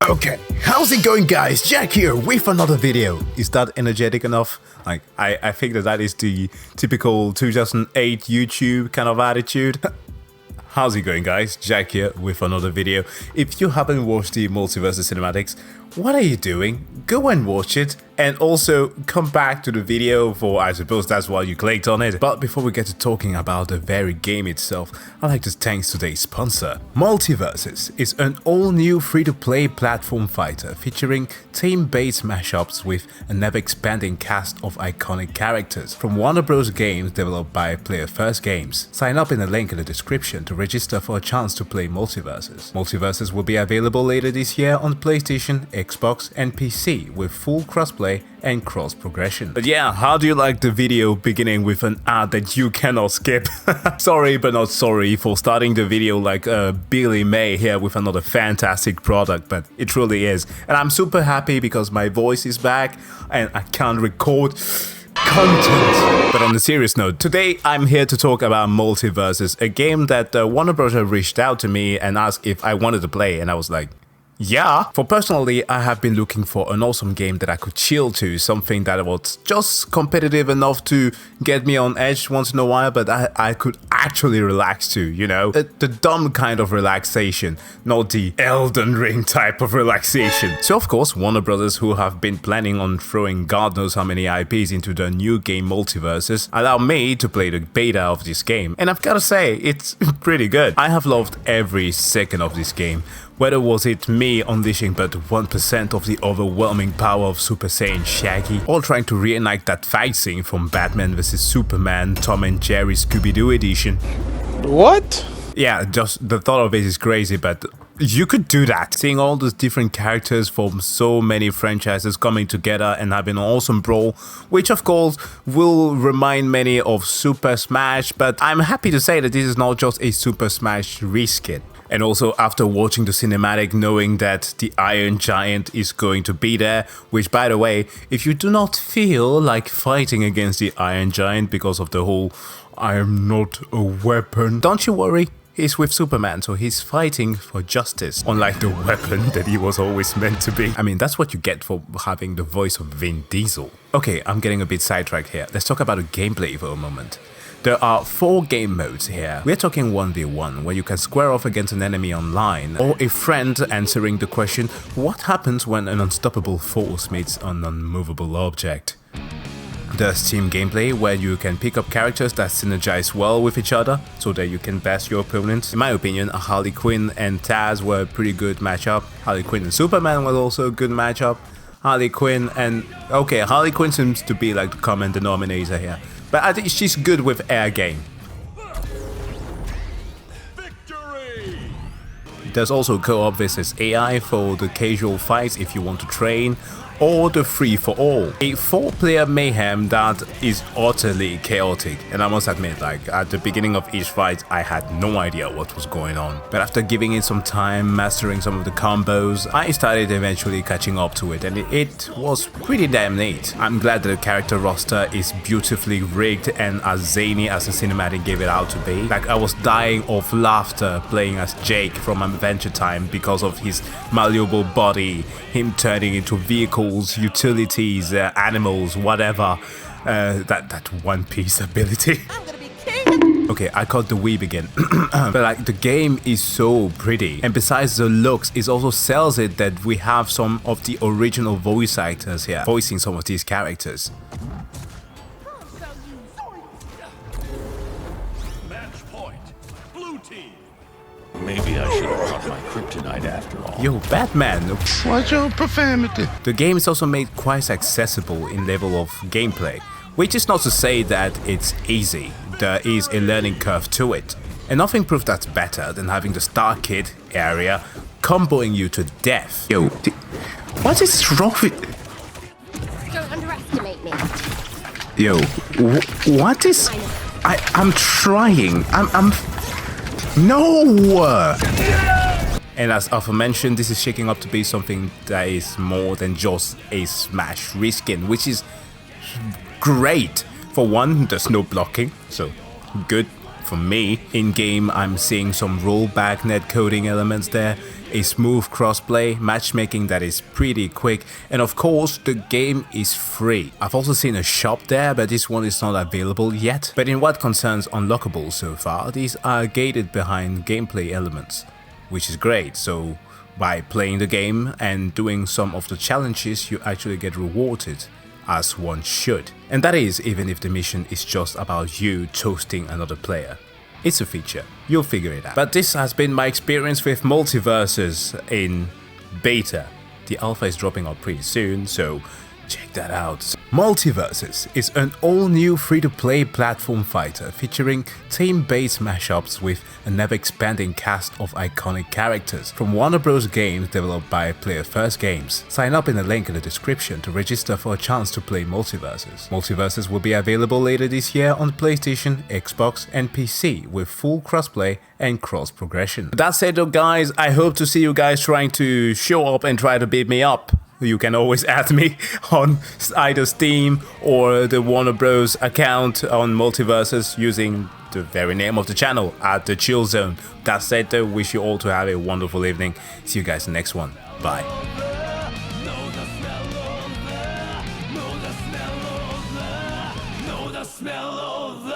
Okay, how's it going, guys? Jack here with another video. Is that energetic enough? Like, I think that is the typical 2008 YouTube kind of attitude. How's it going, guys? Jack here with another video. If you haven't watched the Multiversus cinematics, what are you doing? Go and watch it, and also come back to the video, for I suppose that's why you clicked on it. But before we get to talking about the very game itself, I'd like to thank today's sponsor. Multiversus is an all-new free-to-play platform fighter featuring team-based mashups with an ever-expanding cast of iconic characters from Warner Bros. Games developed by Player First Games. Sign up in the link in the description to register for a chance to play Multiversus. Multiversus will be available later this year on PlayStation, Xbox and PC with full crossplay and cross progression. But yeah, how do you like the video beginning with an ad that you cannot skip? Sorry but not sorry for starting the video like Billy May here with another fantastic product, but it truly is. And I'm super happy because my voice is back and I can record content. But on a serious note, today I'm here to talk about Multiversus, a game that Warner Bros. Reached out to me and asked if I wanted to play, and I was like, yeah. For personally, I have been looking for an awesome game that I could chill to, something that was just competitive enough to get me on edge once in a while, but I could actually relax to, you know? The dumb kind of relaxation, not the Elden Ring type of relaxation. So of course, Warner Brothers, who have been planning on throwing God knows how many IPs into the new game Multiversus, allowed me to play the beta of this game. And I've gotta say, it's pretty good. I have loved every second of this game. Whether was it me unleashing but 1% of the overwhelming power of Super Saiyan Shaggy, or trying to reenact that fight scene from Batman vs Superman Tom and Jerry Scooby-Doo edition. What? Yeah, just the thought of it is crazy, but you could do that. Seeing all those different characters from so many franchises coming together and having an awesome brawl, which of course will remind many of Super Smash, but I'm happy to say that this is not just a Super Smash reskin. And also after watching the cinematic, knowing that the Iron Giant is going to be there, which by the way, if you do not feel like fighting against the Iron Giant because of the whole I am not a weapon, don't you worry. He's with Superman, so he's fighting for justice, unlike the weapon that he was always meant to be. I mean, that's what you get for having the voice of Vin Diesel. Okay, I'm getting a bit sidetracked here. Let's talk about the gameplay for a moment. There are 4 game modes here. We're talking 1v1, where you can square off against an enemy online, or a friend answering the question, what happens when an unstoppable force meets an unmovable object? There's team gameplay, where you can pick up characters that synergize well with each other, so that you can bash your opponents. In my opinion, Harley Quinn and Taz were a pretty good matchup. Harley Quinn and Superman was also a good matchup. Harley Quinn seems to be like the common denominator here. But I think she's good with air game. Victory! There's also co-op versus AI for the casual fights if you want to train, or the free-for-all. A 4-player mayhem that is utterly chaotic, and I must admit, like, at the beginning of each fight, I had no idea what was going on. But after giving it some time, mastering some of the combos, I started eventually catching up to it, and it was pretty damn neat. I'm glad that the character roster is beautifully rigged and as zany as the cinematic gave it out to be. Like, I was dying of laughter playing as Jake from Adventure Time because of his malleable body, him turning into vehicles, utilities, animals, whatever. That One Piece ability. I'm gonna be king. Okay, I caught the weeb again. But like, the game is so pretty, and besides the looks, it also sells it that we have some of the original voice actors here voicing some of these characters. Match point. Blue team. Maybe I should have brought my kryptonite after all. Yo, Batman! Watch your profanity. The game is also made quite accessible in level of gameplay, which is not to say that it's easy. There is a learning curve to it. And nothing proves that's better than having the Star Kid area comboing you to death. Yo, what is wrong with... Don't underestimate me. Yo, what is... I'm trying. I'm... No! And as aforementioned, this is shaking up to be something that is more than just a Smash reskin, which is great. For one, there's no blocking, so good for me. In game, I'm seeing some rollback netcoding elements there, a smooth crossplay, matchmaking that is pretty quick, and of course the game is free. I've also seen a shop there, but this one is not available yet. But in what concerns unlockables so far, these are gated behind gameplay elements, which is great. So by playing the game and doing some of the challenges, you actually get rewarded, as one should. And that is even if the mission is just about you toasting another player. It's a feature, you'll figure it out. But this has been my experience with Multiversus in beta. The alpha is dropping out pretty soon, so check that out. Multiversus is an all-new free-to-play platform fighter featuring team-based mashups with an ever-expanding cast of iconic characters from Warner Bros. Games developed by Player First Games. Sign up in the link in the description to register for a chance to play Multiversus. Multiversus will be available later this year on PlayStation, Xbox and PC with full crossplay and cross progression. That said though guys, I hope to see you guys trying to show up and try to beat me up. You can always add me on either Steam or the Warner Bros. Account on Multiversus using the very name of the channel, at the Chill Zone. That said though, wish you all to have a wonderful evening. See you guys in the next one. Bye. Know the smell of